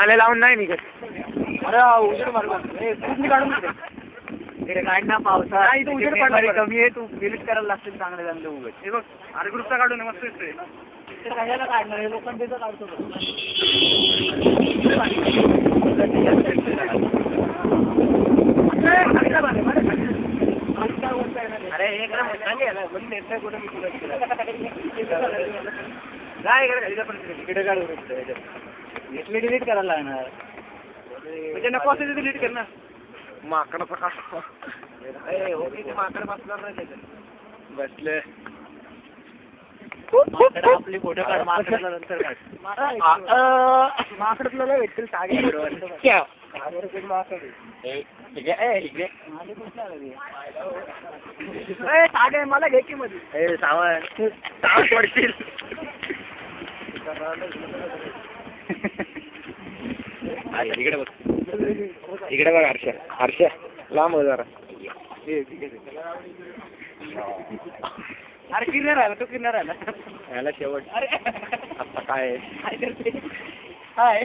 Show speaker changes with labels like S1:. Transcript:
S1: आले लावून नाही निघत.
S2: अरे उजेड मारला काढून
S1: काढणं पावसा
S2: उजेड पडला
S1: कमी आहे. तू डिलीट करायला लागतील चांगले चांगले उगत.
S2: हे बघ अरे ग्रुपचा काढून मस्त दिसतोय.
S1: कशाला काढणार हे लोकांचं काढतो. अरे एक डिलीट करायला लागणार.
S2: म्हणजे नको असेल तर डिलीट कर ना.
S1: माकडाचा काढ. माकड बसणार नाही बसले. आपली फोटो काढ. माकडाला नंतर काढ. माकडला भेटतील सागे सागे मला घे की मध्ये. सावण पडतील. इकडे बघ. इकडे बघ हर्षा. हर्षा लांब हो जरा.
S2: अरे किरणार राहिला तू किरणार राहिला
S1: याला शेवट.
S2: अरे
S1: आता काय
S2: हाय